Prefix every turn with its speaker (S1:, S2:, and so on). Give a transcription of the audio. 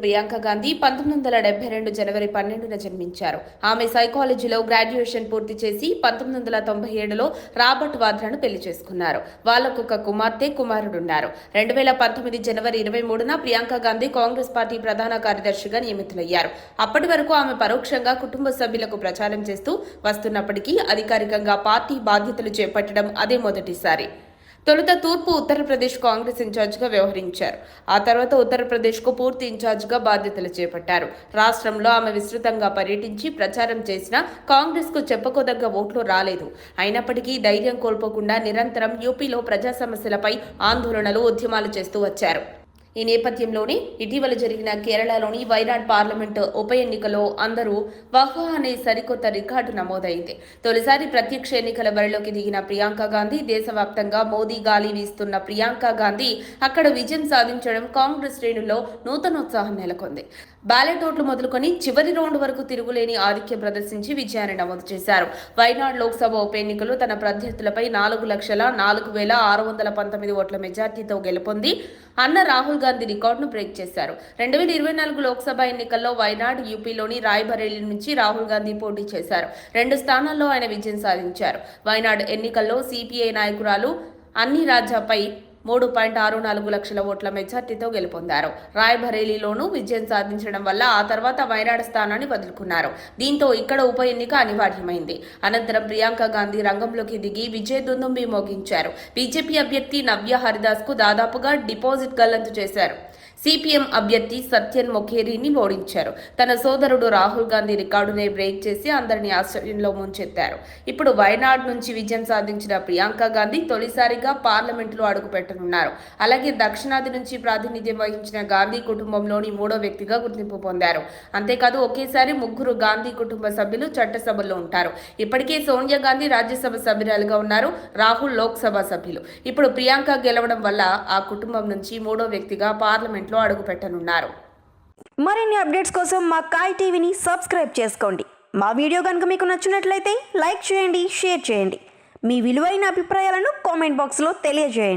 S1: ప్రియాంక గాంధీ 1972 జనవరి 12న జన్మించారు. ఆమె సైకాలజీలో గ్రాడ్యుయేషన్ పూర్తి చేసి 1997లో రాబర్ట్ వాద్రాను పెళ్లి చేసుకున్నారు. వాళ్లకొక కుమార్తె, కుమారుడున్నారు. 2019 జనవరి 23న ప్రియాంక గాంధీ కాంగ్రెస్ పార్టీ ప్రధాన కార్యదర్శిగా నియమితులయ్యారు. అప్పటి వరకు ఆమె పరోక్షంగా కుటుంబ సభ్యులకు ప్రచారం చేస్తూ వస్తున్నప్పటికీ అధికారికంగా పార్టీ బాధ్యతలు చేపట్టడం అదే మొదటిసారి. తొలుత తూర్పు ఉత్తరప్రదేశ్ కాంగ్రెస్ ఇన్ఛార్జిగా వ్యవహరించారు. ఆ తర్వాత ఉత్తరప్రదేశ్కు పూర్తి ఇన్ఛార్జిగా బాధ్యతలు చేపట్టారు. రాష్ట్రంలో ఆమె విస్తృతంగా పర్యటించి ప్రచారం చేసినా కాంగ్రెస్కు చెప్పుకోదగ్గ ఓట్లు రాలేదు. అయినప్పటికీ ధైర్యం కోల్పోకుండా నిరంతరం యూపీలో ప్రజా సమస్యలపై ఆందోళనలు, ఉద్యమాలు చేస్తూ వచ్చారు. ఈ నేపథ్యంలోనే ఇటీవల జరిగిన కేరళలోని వైనాడ్ పార్లమెంటు ఉప ఎన్నికలో అందరూ వహ్వా అనే సరికొత్త రికార్డు నమోదైంది. తొలిసారి ప్రత్యక్ష ఎన్నికల బరిలోకి దిగిన ప్రియాంక గాంధీ, దేశవ్యాప్తంగా మోదీ గాలి వీస్తున్న ప్రియాంక గాంధీ అక్కడ విజయం సాధించడం కాంగ్రెస్ శ్రేణుల్లో నూతనోత్సాహం నెలకొంది. బ్యాలెట్ ఓట్లు మొదలుకొని చివరి రౌండ్ వరకు తిరుగులేని ఆధిక్యం ప్రదర్శించి విజయాన్ని నమోదు చేశారు. వైనాడ్ లోక్సభ ఉప ఎన్నికలో తన ప్రత్యర్థులపై 4,04,619 ఓట్ల మెజార్టీతో గెలుపొంది అన్న రాహుల్ గాంధీ రికార్డును బ్రేక్ చేశారు. 2024 లోక్సభ ఎన్నికల్లో వైనాడ్, యూపీలోని రాయ్బరేలీ నుంచి రాహుల్ గాంధీ పోటీ చేశారు. 2 స్థానాల్లో ఆయన విజయం సాధించారు. వైనాడ్ ఎన్నికల్లో సిపిఐ నాయకురాలు అన్ని రాజాపై 3.64 లక్షల ఓట్ల మెజార్టీతో గెలుపొందారు. రాయ్బరేలీలోనూ విజయం సాధించడం వల్ల ఆ తర్వాత వైనాడ్ స్థానాన్ని వదులుకున్నారు. దీంతో ఇక్కడ ఉప ఎన్నిక అనివార్యమైంది. అనంతరం ప్రియాంక గాంధీ రంగంలోకి దిగి విజయ దుందుంబి మోగించారు. బీజేపీ అభ్యర్థి నవ్య హరిదాస్ కు దాదాపుగా డిపాజిట్ గల్లంతు చేశారు. సిపిఎం అభ్యర్థి సత్యన్ మొఖేరీని ఓడించారు. తన సోదరుడు రాహుల్ గాంధీ రికార్డునే బ్రేక్ చేసి అందరినీ ఆశ్చర్యంలో ముంచెత్తారు. ఇప్పుడు వైనాడ్ నుంచి విజయం సాధించిన ప్రియాంక గాంధీ తొలిసారిగా పార్లమెంటులో అడుగుపెట్టనున్నారు. అలాగే దక్షిణాది నుంచి ప్రాతినిధ్యం వహించిన గాంధీ కుటుంబంలోని 3వ వ్యక్తిగా గుర్తింపు పొందారు. అంతేకాదు ఒకేసారి 3 గాంధీ కుటుంబ సభ్యులు చట్టసభల్లో ఉంటారు. ఇప్పటికే సోనియా గాంధీ రాజ్యసభ సభ్యురాలుగా ఉన్నారు. రాహుల్ లోక్సభ సభ్యులు. ఇప్పుడు ప్రియాంక గెలవడం వల్ల ఆ కుటుంబం నుంచి 3వ వ్యక్తిగా పార్లమెంట్లో అడుగు పెట్టనున్నారు.
S2: మరిన్ని అప్డేట్స్ కోసం మా కాయ్ టీవీని సబ్స్క్రైబ్ చేసుకోండి. మా వీడియో కనుక మీకు నచ్చినట్లయితే లైక్ చేయండి, షేర్ చేయండి. మీ విలువైన అభిప్రాయాలను కామెంట్ బాక్స్లో తెలియజేయండి.